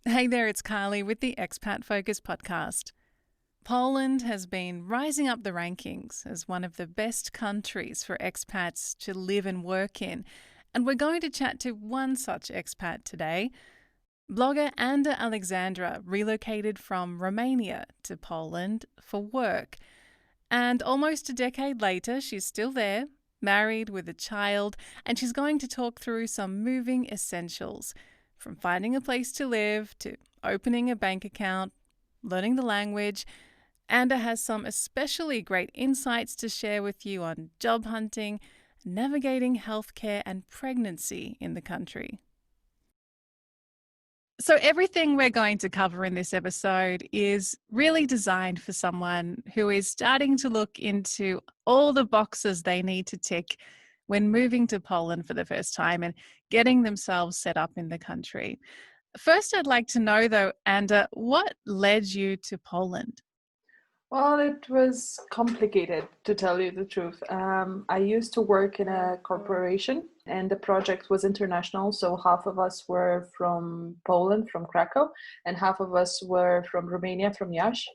Hey there, it's Carly with the Expat Focus podcast. Poland has been rising up the rankings as one of the best countries for expats to live and work in. And we're going to chat to one such expat today. Blogger Anda Alexandra relocated from Romania to Poland for work. And almost a decade later, she's still there, married with a child, and she's going to talk through some moving essentials, from finding a place to live to opening a bank account, learning the language. Anda has some especially great insights to share with you on job hunting, navigating healthcare and pregnancy in the country. So, everything we're going to cover in this episode is really designed for someone who is starting to look into all the boxes they need to tick when moving to Poland for the first time and getting themselves set up in the country. First, I'd like to know, though, Anda, what led you to Poland? Well, it was complicated, to tell you the truth. I used to work in a corporation, and the project was international. So half of us were from Poland, from Krakow, and half of us were from Romania, from Iași.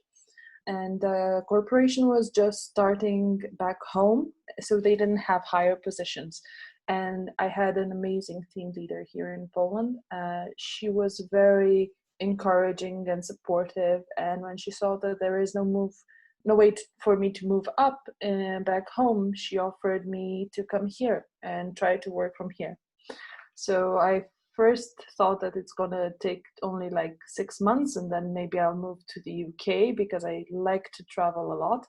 And the corporation was just starting back home, so they didn't have higher positions. And I had an amazing team leader here in Poland. She was very encouraging and supportive. And when she saw that there is no way for me to move up back home, she offered me to come here and try to work from here. So I first thought that it's gonna take only like 6 months, and then maybe I'll move to the UK because I like to travel a lot.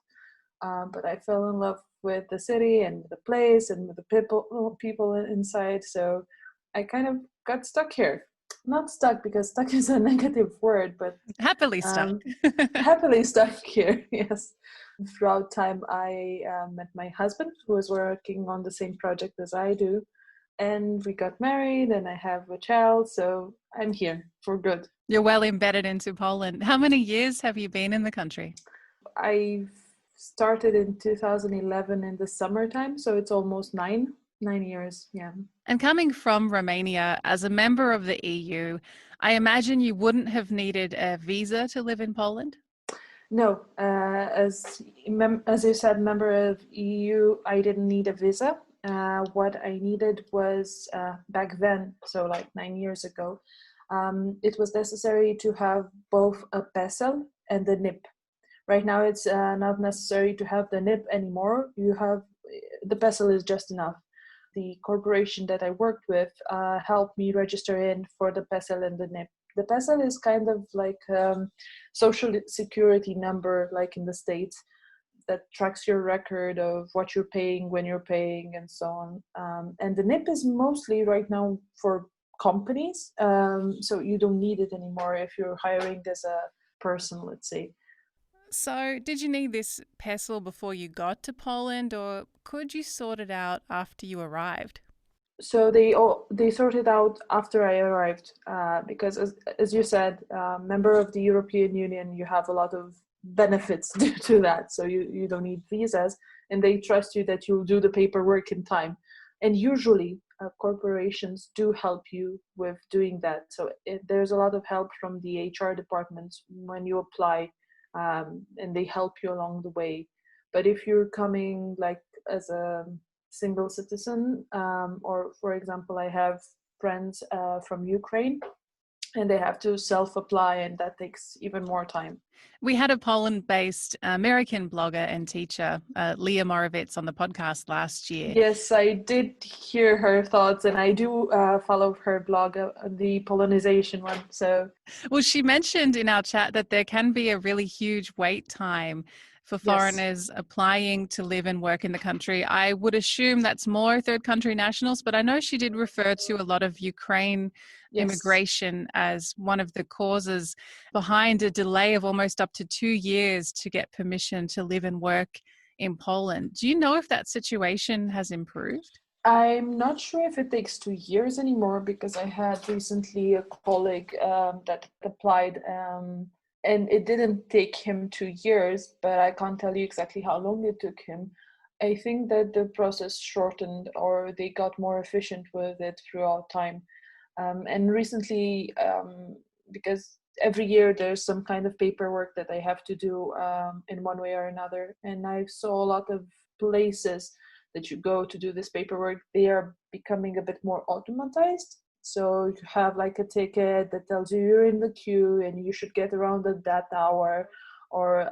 But I fell in love with the city and the place and with the people inside. So I kind of got stuck here. Not stuck because stuck is a negative word, but Happily stuck. happily stuck here. Yes. Throughout time, I met my husband, who was working on the same project as I do, and we got married, and I have a child. So I'm here for good. You're well embedded into Poland. How many years have you been in the country? I started in 2011 in the summertime, so it's almost 9 years. Yeah. And coming from Romania as a member of the EU, I imagine you wouldn't have needed a visa to live in Poland? No, as you said, member of EU, I didn't need a visa. What I needed was back then, so like 9 years ago, it was necessary to have both a PESEL and the NIP. Right now, it's not necessary to have the NIP anymore. You have the PESEL is just enough. The corporation that I worked with helped me register in for the PESEL and the NIP. The PESEL is kind of like social security number, like in the States, that tracks your record of what you're paying, when you're paying, and so on. And the NIP is mostly right now for companies, so you don't need it anymore if you're hiring as a person, let's say. So, did you need this PESEL before you got to Poland, or could you sort it out after you arrived? So they sorted out after I arrived, because as you said, member of the European Union, you have a lot of benefits due to that. So you don't need visas, and they trust you that you'll do the paperwork in time. And usually, corporations do help you with doing that. So there's a lot of help from the HR departments when you apply, and they help you along the way. But if you're coming like as a single citizen, or for example, I have friends from Ukraine, and they have to self-apply, and that takes even more time. We had a Poland-based American blogger and teacher, Leah Morovitz, on the podcast last year. Yes, I did hear her thoughts, and I do follow her blog, the Polonization one. So, well, she mentioned in our chat that there can be a really huge wait time for yes, foreigners applying to live and work in the country. I would assume that's more third country nationals, but I know she did refer to a lot of Ukraine yes. immigration as one of the causes behind a delay of almost up to 2 years to get permission to live and work in Poland. Do you know if that situation has improved? I'm not sure if it takes 2 years anymore, because I had recently a colleague that applied, and it didn't take him 2 years, but I can't tell you exactly how long it took him. I think that the process shortened, or they got more efficient with it throughout time. And recently, because every year there's some kind of paperwork that I have to do in one way or another. And I saw a lot of places that you go to do this paperwork, they are becoming a bit more automatized. So you have like a ticket that tells you you're in the queue and you should get around at that hour, or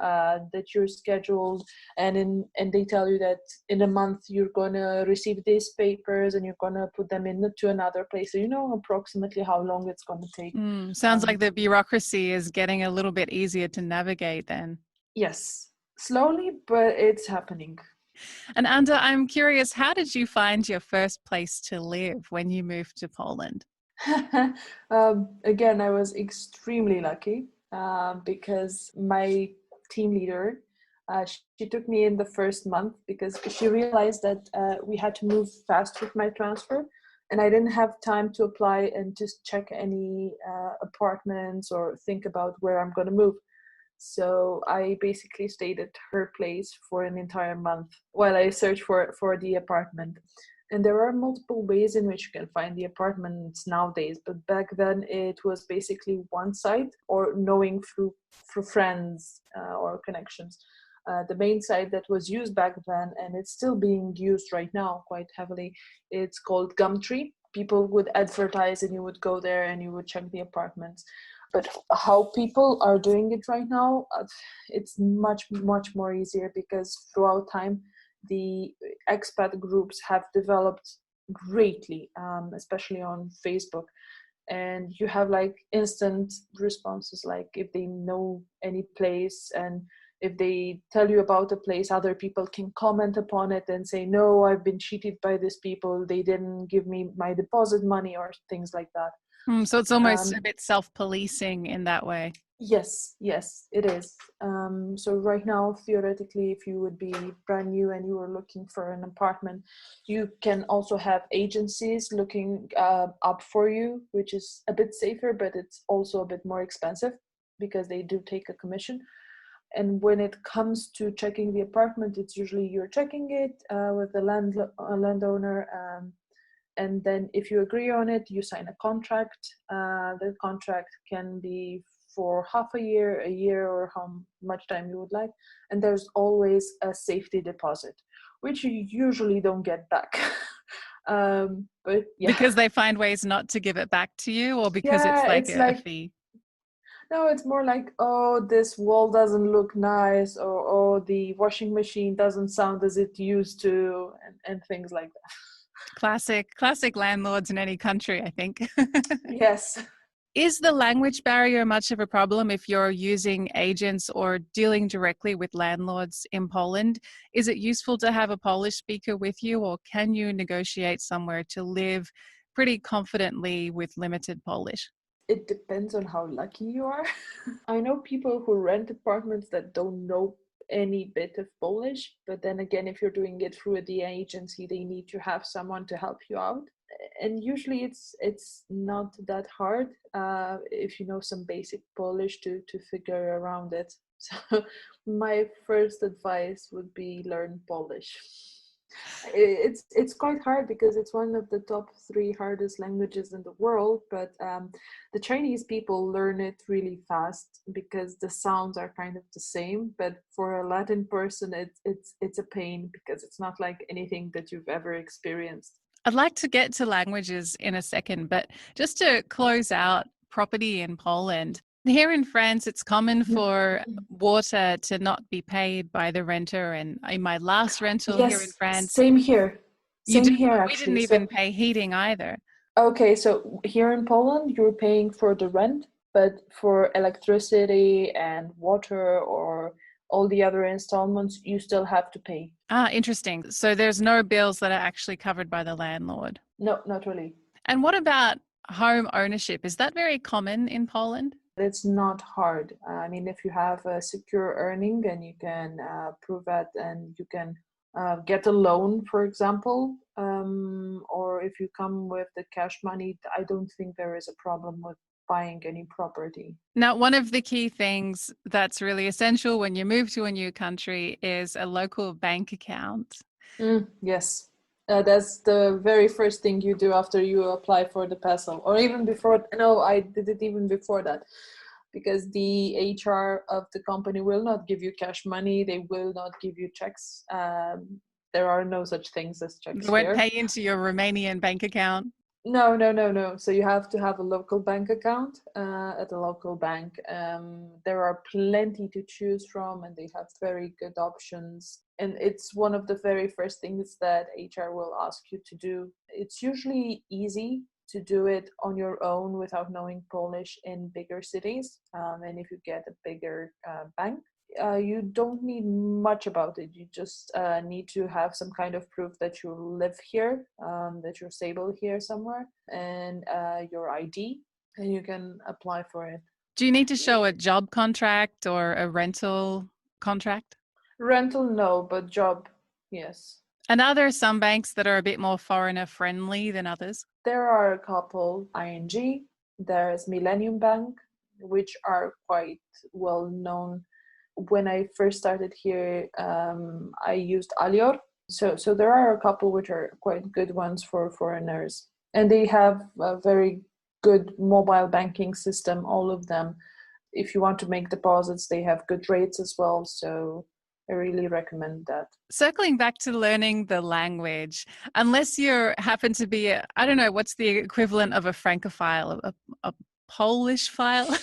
that you're scheduled, and they tell you that in a month you're gonna receive these papers and you're gonna put them to another place. So you know approximately how long it's gonna take. Sounds like the bureaucracy is getting a little bit easier to navigate then. Yes, slowly, but it's happening. And Anda, I'm curious, how did you find your first place to live when you moved to Poland? Again, I was extremely lucky because my team leader, she took me in the first month because she realized that we had to move fast with my transfer, and I didn't have time to apply and just check any apartments or think about where I'm going to move. So I basically stayed at her place for an entire month while I searched for the apartment. And there are multiple ways in which you can find the apartments nowadays, but back then it was basically one site or knowing through friends or connections. The main site that was used back then, and it's still being used right now quite heavily, it's called Gumtree. People would advertise and you would go there and you would check the apartments. But how people are doing it right now, it's much, much more easier because throughout time, the expat groups have developed greatly, especially on Facebook. And you have like instant responses, like if they know any place and if they tell you about a place, other people can comment upon it and say, no, I've been cheated by these people. They didn't give me my deposit money or things like that. So it's almost a bit self-policing in that way. Yes, it is. So right now, theoretically, if you would be brand new and you were looking for an apartment, you can also have agencies looking up for you, which is a bit safer, but it's also a bit more expensive because they do take a commission. And when it comes to checking the apartment, it's usually you're checking it with the landowner. And then if you agree on it, you sign a contract. The contract can be for half a year, or how much time you would like. And there's always a safety deposit, which you usually don't get back. But yeah. Because they find ways not to give it back to you, or because it's Yeah, like it's a like, fee? no, it's more like, oh, this wall doesn't look nice, or oh, the washing machine doesn't sound as it used to, and things like that. Classic landlords in any country, I think. Yes. Is the language barrier much of a problem if you're using agents or dealing directly with landlords in Poland? Is it useful to have a Polish speaker with you, or can you negotiate somewhere to live pretty confidently with limited Polish? It depends on how lucky you are. I know people who rent apartments that don't know any bit of Polish, but then again, if you're doing it through the agency, they need to have someone to help you out. And usually it's not that hard if you know some basic Polish to figure around it. So my first advice would be learn Polish. It's quite hard because it's one of the top 3 hardest languages in the world, but the Chinese people learn it really fast because the sounds are kind of the same. But for a Latin person, it's a pain because it's not like anything that you've ever experienced. I'd like to get to languages in a second, but just to close out property in Poland, here in France, it's common for water to not be paid by the renter. And in my last rental here in Yes, France, same here. you Same didn't, here, we didn't actually. even So, pay heating either. okay, so here in Poland, you're paying for the rent, but for electricity and water or all the other installments, you still have to pay. Ah, interesting. So there's no bills that are actually covered by the landlord. No, not really. And what about home ownership? Is that very common in Poland? It's not hard. I mean, if you have a secure earning and you can prove that, and you can get a loan, for example, or if you come with the cash money, I don't think there is a problem with buying any property. Now, one of the key things that's really essential when you move to a new country is a local bank account. Yes. That's the very first thing you do after you apply for the PESEL, or even before. No, I did it even before that, because the HR of the company will not give you cash money. They will not give you checks. There are no such things as checks They won't here. pay into your Romanian bank account. No, no, no, no. So you have to have a local bank account at a local bank. There are plenty to choose from, and they have very good options. And it's one of the very first things that HR will ask you to do. It's usually easy to do it on your own without knowing Polish in bigger cities. And if you get a bigger bank, you don't need much about it. You just need to have some kind of proof that you live here, that you're stable here somewhere, and your ID, and you can apply for it. Do you need to show a job contract or a rental contract? Rental, no, but job, yes. And are there some banks that are a bit more foreigner friendly than others? There are a couple. ING, there's Millennium Bank, which are quite well known. When I first started here, I used Alior. So there are a couple which are quite good ones for foreigners, and they have a very good mobile banking system. All of them. If you want to make deposits, they have good rates as well. So I really recommend that. Circling back to learning the language, unless you happen to be, I don't know, what's the equivalent of a Francophile, a Polish file?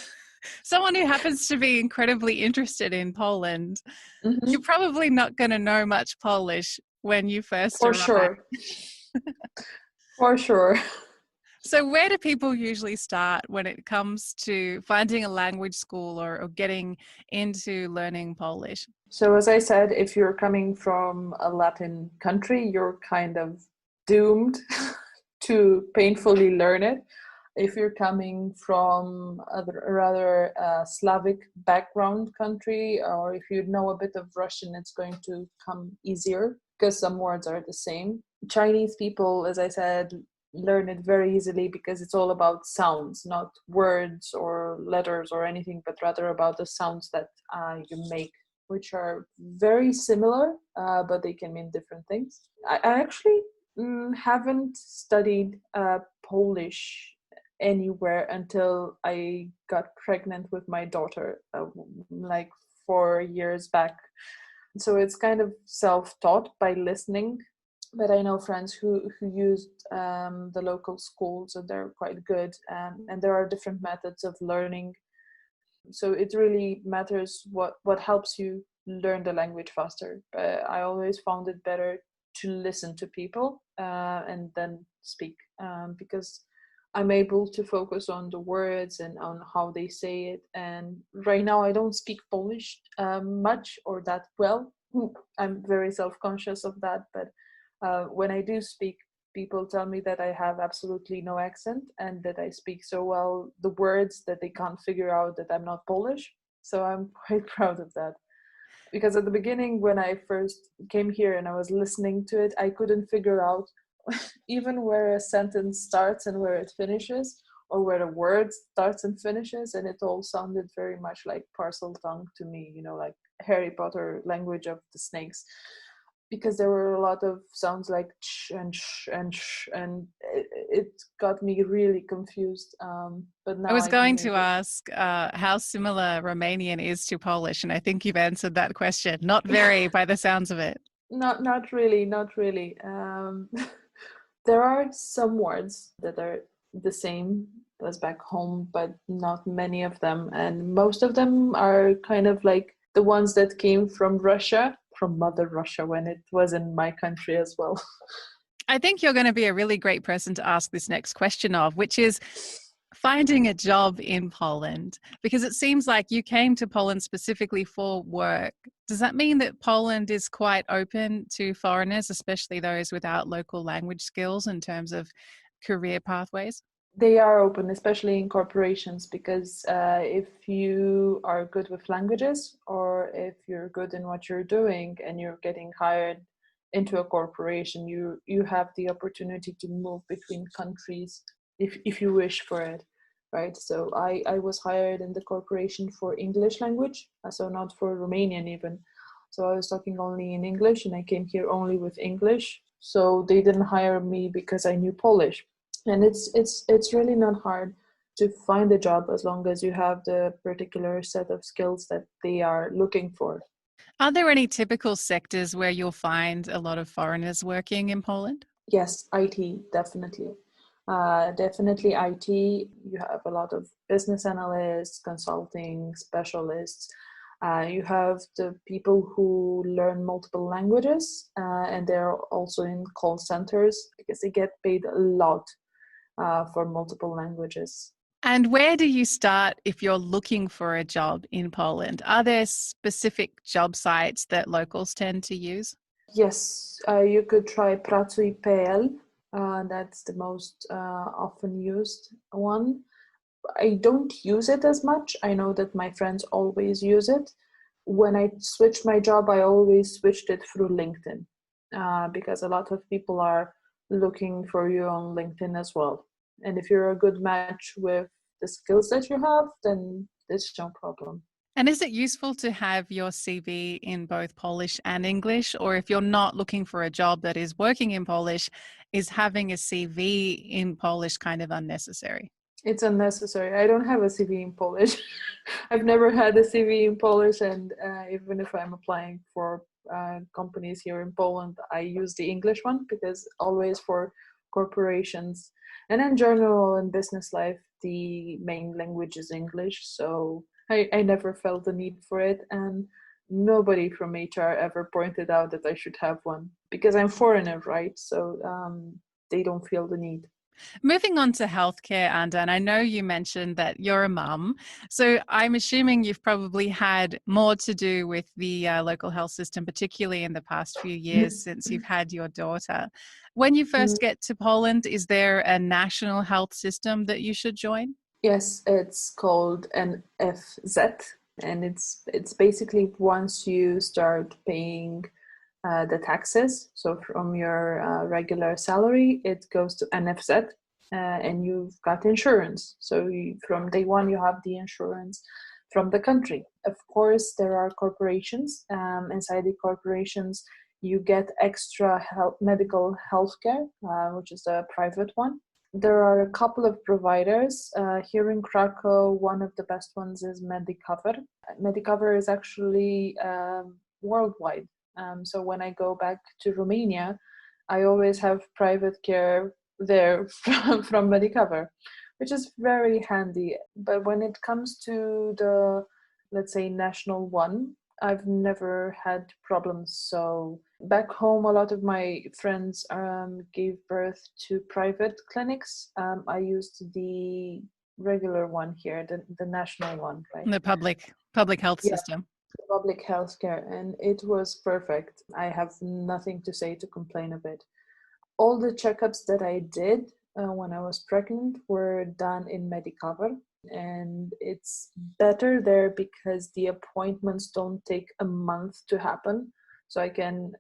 Someone who happens to be incredibly interested in Poland, you're Mm-hmm. probably not going to know much Polish when you first For arrive. sure. For sure. So, where do people usually start when it comes to finding a language school or getting into learning Polish? So, as I said, if you're coming from a Latin country, you're kind of doomed to painfully learn it. If you're coming from a rather Slavic background country, or if you know a bit of Russian, it's going to come easier because some words are the same. Chinese people, as I said, learn it very easily because it's all about sounds, not words or letters or anything, but rather about the sounds that you make, which are very similar, but they can mean different things. I actually haven't studied Polish anywhere until I got pregnant with my daughter, like 4 years back. So it's kind of self-taught by listening. But I know friends who used the local schools, and they're quite good. And there are different methods of learning. So it really matters what helps you learn the language faster. But I always found it better to listen to people and then speak, because I'm able to focus on the words and on how they say it. And right now I don't speak Polish much or that well. I'm very self-conscious of that, but when I do speak, people tell me that I have absolutely no accent and that I speak so well the words that they can't figure out that I'm not Polish. So I'm quite proud of that. Because at the beginning, when I first came here and I was listening to it, I couldn't figure out even where a sentence starts and where it finishes, or where the word starts and finishes. And it all sounded very much like parcel tongue to me, like Harry Potter language of the snakes, because there were a lot of sounds like ch and sh and sh, and it got me really confused. But I now was I can going make to it. ask how similar Romanian is to Polish, and I think you've answered that question. Not very, by the sounds of it. Not really, not really. There are some words that are the same as back home, but not many of them. And most of them are kind of like the ones that came from Russia, from Mother Russia, when it was in my country as well. I think you're going to be a really great person to ask this next question of, which is finding a job in Poland, because it seems like you came to Poland specifically for work. Does that mean that Poland is quite open to foreigners, especially those without local language skills, in terms of career pathways? They are open, especially in corporations, because if you are good with languages, or if you're good in what you're doing and you're getting hired into a corporation, you have the opportunity to move between countries if you wish for it, right? So I was hired in the corporation for English language, so not for Romanian even. So I was talking only in English, and I came here only with English. So they didn't hire me because I knew Polish. And it's really not hard to find a job as long as you have the particular set of skills that they are looking for. Are there any typical sectors where you'll find a lot of foreigners working in Poland? Yes, IT, definitely. Definitely IT. You have a lot of business analysts, consulting specialists. You have the people who learn multiple languages, and they're also in call centers because they get paid a lot for multiple languages. And where do you start if you're looking for a job in Poland? Are there specific job sites that locals tend to use? Yes, you could try Pracuj.pl. That's the most often used one. I don't use it as much. I know that my friends always use it. When I switched my job, I always switched it through LinkedIn because a lot of people are looking for you on LinkedIn as well. And if you're a good match with the skills that you have, then it's no problem. And is it useful to have your CV in both Polish and English? Or if you're not looking for a job that is working in Polish, is having a CV in Polish kind of unnecessary? It's unnecessary. I don't have a CV in Polish. I've never had a CV in Polish, and even if I'm applying for companies here in Poland, I use the English one because always for corporations and in general in business life, the main language is English. So I never felt the need for it, and nobody from HR ever pointed out that I should have one because I'm foreigner, right? So they don't feel the need. Moving on to healthcare, Anda, and I know you mentioned that you're a mum. So I'm assuming you've probably had more to do with the local health system, particularly in the past few years since you've had your daughter. When you first get to Poland, is there a national health system that you should join? Yes, it's called an FZ, and it's basically once you start paying the taxes, so from your regular salary, it goes to NFZ, and you've got insurance. So from day one, you have the insurance from the country. Of course, there are corporations. Inside the corporations, you get extra medical health care, which is a private one. There are a couple of providers. Here in Krakow, one of the best ones is Medicover. Medicover is actually worldwide. So when I go back to Romania, I always have private care there from Medicover, which is very handy. But when it comes to the, let's say, national one, I've never had problems. So back home, a lot of my friends gave birth to private clinics. I used the regular one here, the national one, right? The public health Yeah, system. public healthcare, and it was perfect. I have nothing to say to complain of it. All the checkups that I did when I was pregnant were done in Medicover, and it's better there because the appointments don't take a month to happen. So I can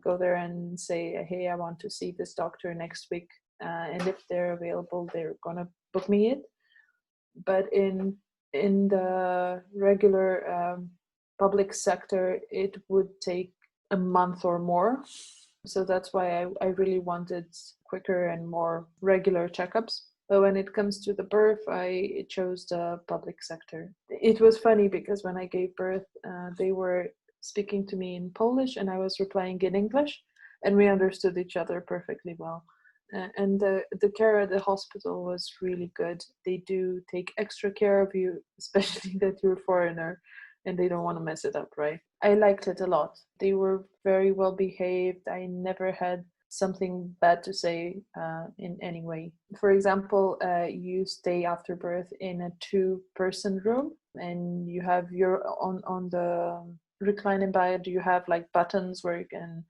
go there and say, hey, I want to see this doctor next week. And if they're available, they're gonna book me in. But in the regular public sector, it would take a month or more. So that's why I really wanted quicker and more regular checkups. But when it comes to the birth, I chose the public sector. It was funny because when I gave birth, they were speaking to me in Polish and I was replying in English, and we understood each other perfectly well. And the care at the hospital was really good. They do take extra care of you, especially that you're a foreigner and they don't want to mess it up, right? I liked it a lot. They were very well behaved. I never had something bad to say in any way. For example, you stay after birth in a two-person room, and you have your on the reclining bed. You have like buttons where you can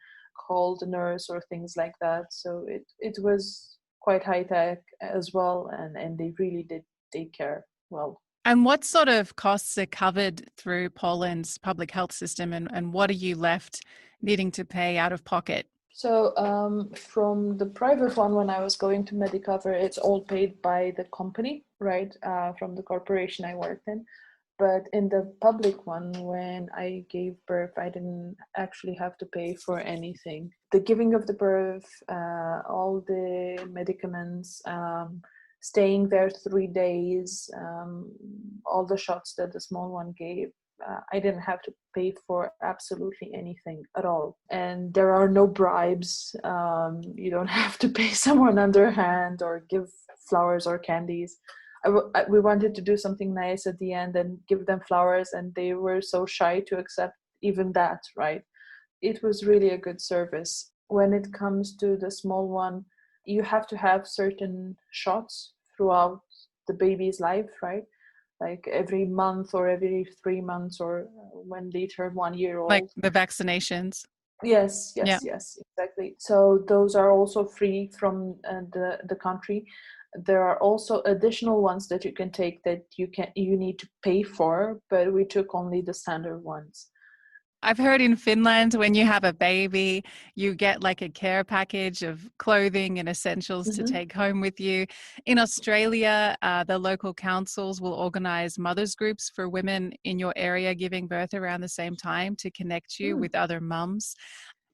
call the nurse or things like that. So it was quite high tech as well, and they really did take care well. And what sort of costs are covered through Poland's public health system, and what are you left needing to pay out of pocket? So from the private one, when I was going to Medicover, it's all paid by the company, right? From the corporation I worked in. But in the public one, when I gave birth, I didn't actually have to pay for anything. The giving of the birth, all the medicaments, staying there 3 days, all the shots that the small one gave, I didn't have to pay for absolutely anything at all. And there are no bribes. You don't have to pay someone underhand or give flowers or candies. We wanted to do something nice at the end and give them flowers, and they were so shy to accept even that, right? It was really a good service. When it comes to the small one, you have to have certain shots throughout the baby's life, right? Like every month or every 3 months, or when they turn 1 year Like old. the vaccinations. Yes, Yeah. yes, yes, exactly. So those are also free from the country. There are also additional ones that you can take that you need to pay for, but we took only the standard ones. I've heard in Finland, when you have a baby, you get like a care package of clothing and essentials to Mm-hmm. take home with you. In Australia, the local councils will organize mothers groups for women in your area giving birth around the same time to connect you with other mums.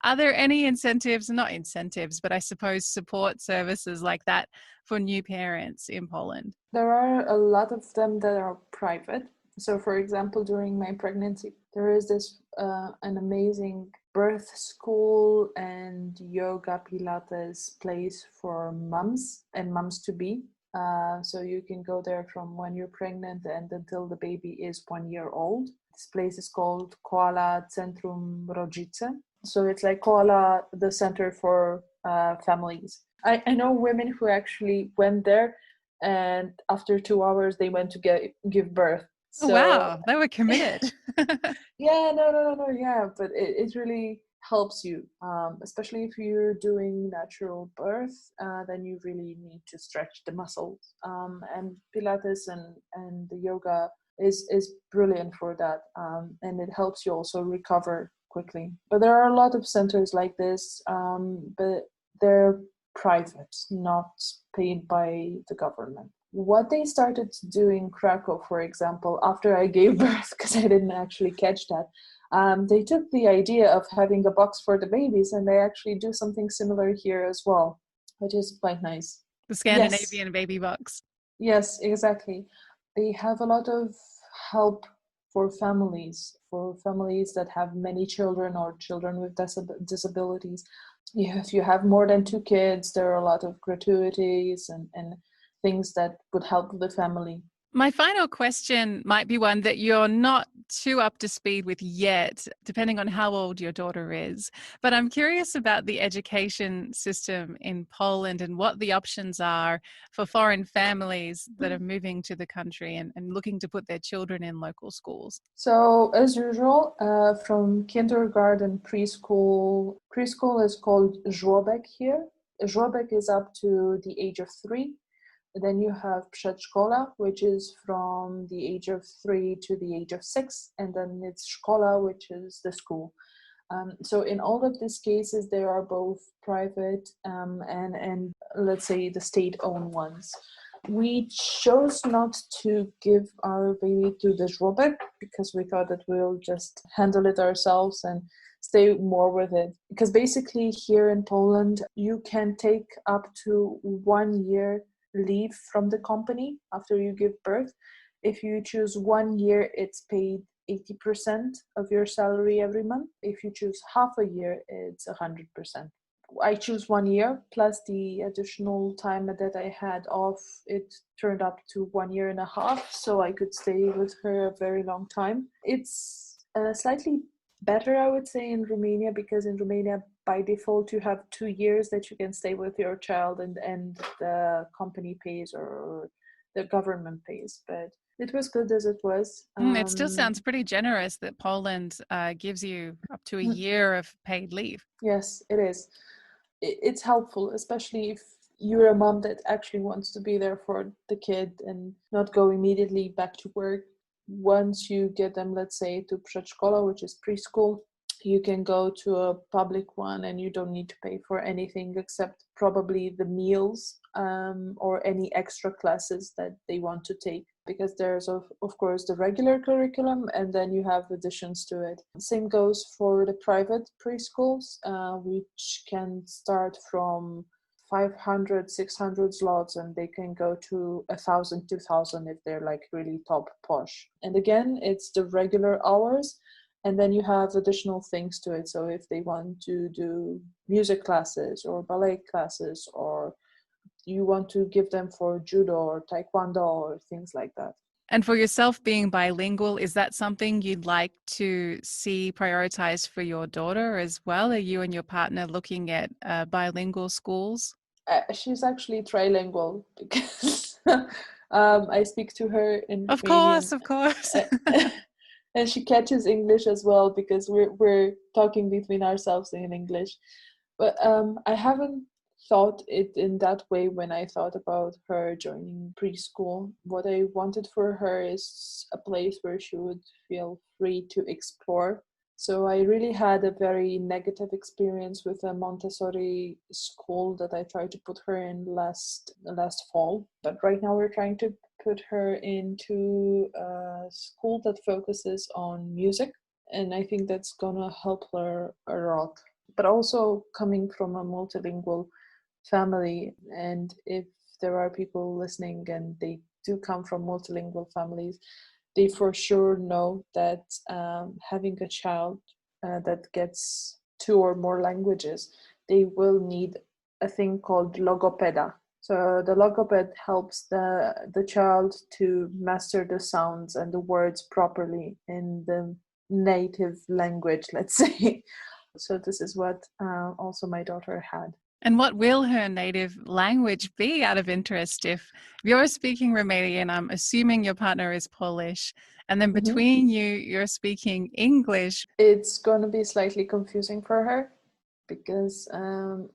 Are there any incentives, not incentives, but I suppose support services like that for new parents in Poland? There are a lot of them that are private. So, for example, during my pregnancy, there is this an amazing birth school and yoga Pilates place for mums and mums to be. So you can go there from when you're pregnant and until the baby is 1 year old. This place is called Koala Centrum Rodzice. So it's like Koala, the center for families. I know women who actually went there, and after 2 hours they went to give birth. Oh, So wow, they were committed. yeah, no, yeah, but it really helps you, especially if you're doing natural birth. Then you really need to stretch the muscles, and Pilates and the yoga is brilliant for that, and it helps you also recover quickly. But there are a lot of centers like this, but they're private, not paid by the government. What they started to do in Krakow, for example, after I gave birth, because I didn't actually catch that, they took the idea of having a box for the babies, and they actually do something similar here as well, which is quite nice. The Yes, Scandinavian baby box. yes, exactly. They have a lot of help for families that have many children or children with disabilities. If you have more than 2 kids, there are a lot of gratuities and things that would help the family. My final question might be one that you're not too up to speed with yet, depending on how old your daughter is. But I'm curious about the education system in Poland and what the options are for foreign families that are moving to the country and looking to put their children in local schools. So, as usual, from kindergarten, preschool is called żłobek here. Żłobek is up to the age of 3. Then you have przedszkola, which is from the age of 3 to the age of 6. And then it's szkola, which is the school. So in all of these cases, they are both private and let's say the state-owned ones. We chose not to give our baby to the żłobek because we thought that we'll just handle it ourselves and stay more with it. Because basically here in Poland, you can take up to 1 year leave from the company after you give birth. If you choose 1 year, it's paid 80% of your salary every month. If you choose half a year, it's 100%. I choose 1 year plus the additional time that I had off. It turned up to 1 year and a half, so I could stay with her a very long time. It's slightly better, I would say, in Romania, because in Romania, by default, you have 2 years that you can stay with your child, and the company pays or the government pays. But it was good as it was. It still sounds pretty generous that Poland gives you up to a Mm, year of paid leave. yes, it is. It's helpful, especially if you're a mom that actually wants to be there for the kid and not go immediately back to work. Once you get them, let's say, to przedszkola, which is preschool, you can go to a public one and you don't need to pay for anything except probably the meals, or any extra classes that they want to take. because there's of course the regular curriculum and then you have additions to it. Same goes for the private preschools, which can start from 500, 600 slots, and they can go to 1,000, 2,000 if they're like really top posh. And again, it's the regular hours, and then you have additional things to it. So if they want to do music classes or ballet classes, or you want to give them for judo or taekwondo or things like that. And for yourself being bilingual, is that something you'd like to see prioritized for your daughter as well? Are you and your partner looking at bilingual schools? She's actually trilingual because I speak to her in Of course, Romanian, of course. uh, and she catches English as well because we're talking between ourselves in English. But I haven't thought it in that way when I thought about her joining preschool. What I wanted for her is a place where she would feel free to explore. So I really had a very negative experience with a Montessori school that I tried to put her in last fall. But right now we're trying to put her into a school that focuses on music, and I think that's gonna help her a lot. But also coming from a multilingual family, and if there are people listening and they do come from multilingual families, they for sure know that having a child that gets two or more languages, they will need a thing called logopeda. So the logoped helps the child to master the sounds and the words properly in the native language, let's say. So this is what also my daughter had. And what will her native language be, out of interest? If you're speaking Romanian, I'm assuming your partner is Polish, and then Mhm. between you, you're speaking English. It's going to be slightly confusing for her because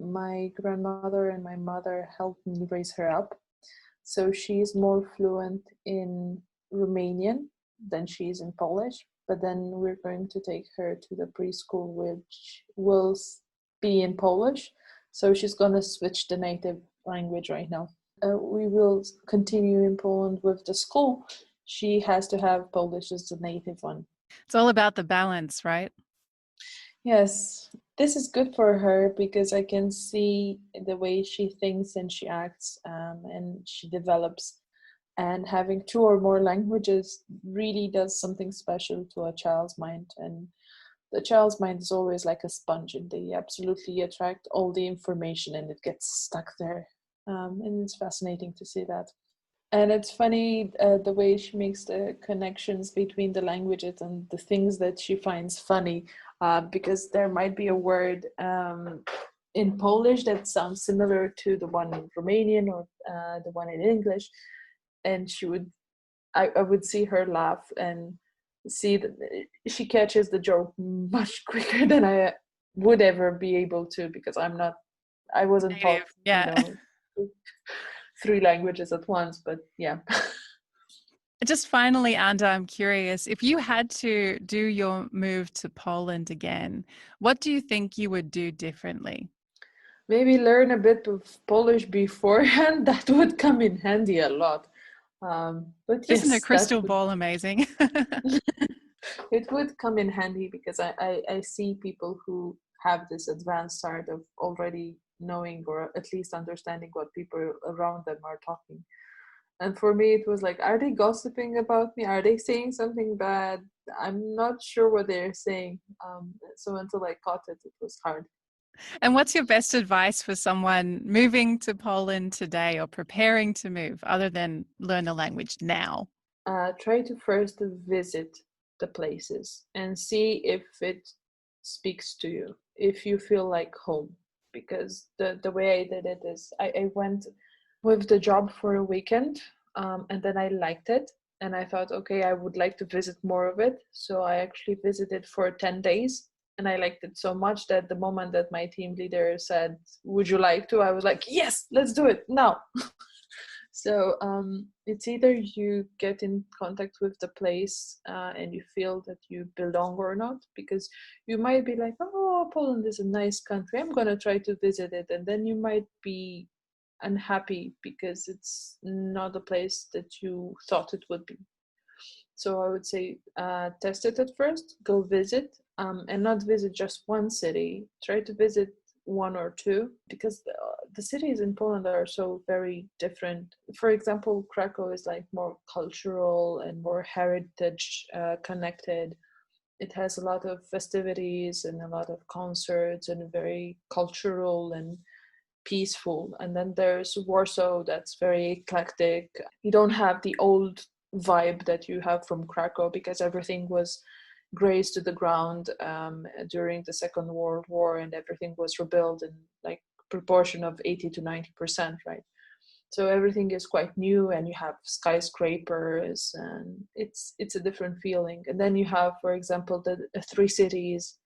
my grandmother and my mother helped me raise her up. So she's more fluent in Romanian than she is in Polish. But then we're going to take her to the preschool, which will be in Polish. So she's going to switch the native language right now. We will continue in Poland with the school. She has to have Polish as the native one. It's all about the balance, right? Yes, this is good for her because I can see the way she thinks and she acts, and she develops. And having two or more languages really does something special to a child's mind. And the child's mind is always like a sponge, and they absolutely attract all the information and it gets stuck there. And it's fascinating to see that. And it's funny the way she makes the connections between the languages and the things that she finds funny, because there might be a word in Polish that sounds similar to the one in Romanian or the one in English, and I would see her laugh and see that she catches the joke much quicker than I would ever be able to, because I wasn't taught, Native, yeah. three languages at once, but yeah. Just finally, Anda, I'm curious, if you had to do your move to Poland again, what do you think you would do differently? Maybe learn a bit of Polish beforehand. That would come in handy a lot. But Isn't a yes, that crystal would ball amazing? it would come in handy because I see people who have this advanced start of already knowing or at least understanding what people around them are talking. And for me, it was like, are they gossiping about me? Are they saying something bad? I'm not sure what they're saying. So until I caught it, it was hard. And what's your best advice for someone moving to Poland today or preparing to move, other than learn the language now? Try to first visit the places and see if it speaks to you, if you feel like home. Because the way I did it is I went with the job for a weekend, and then I liked it. And I thought, okay, I would like to visit more of it. So I actually visited for 10 days. And I liked it so much that the moment that my team leader said, would you like to? I was like, yes, let's do it now. So it's either you get in contact with the place and you feel that you belong or not, because you might be like, oh, Poland is a nice country. I'm going to try to visit it. And then you might be unhappy because it's not a place that you thought it would be. So I would say test it at first, go visit, and not visit just one city. Try to visit one or two, because the cities in Poland are so very different. For example, Krakow is like more cultural and more heritage connected. It has a lot of festivities and a lot of concerts and very cultural and peaceful. And then there's Warsaw, that's very eclectic. You don't have the old vibe that you have from Krakow, because everything was grazed to the ground during the Second World War, and everything was rebuilt in like proportion of 80 to 90%, right? So everything is quite new, and you have skyscrapers, and it's a different feeling. And then you have, for example, the three cities,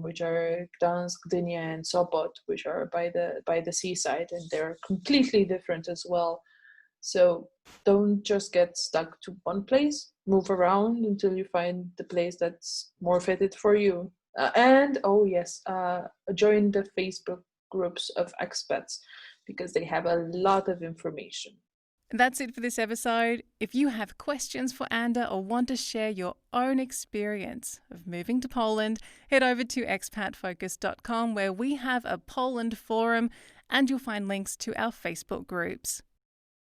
which are Gdansk, Gdynia, and Sopot, which are by the seaside, and they're completely different as well. So don't just get stuck to one place. Move around until you find the place that's more fitted for you. And oh yes, join the Facebook groups of expats, because they have a lot of information. That's it for this episode. If you have questions for Anda or want to share your own experience of moving to Poland, head over to expatfocus.com, where we have a Poland forum and you'll find links to our Facebook groups.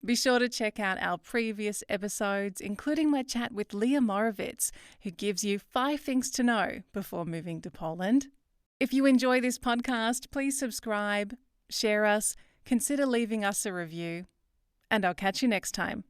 Be sure to check out our previous episodes, including my chat with Leah Morovitz, who gives you 5 things to know before moving to Poland. If you enjoy this podcast, please subscribe, share us, consider leaving us a review, and I'll catch you next time.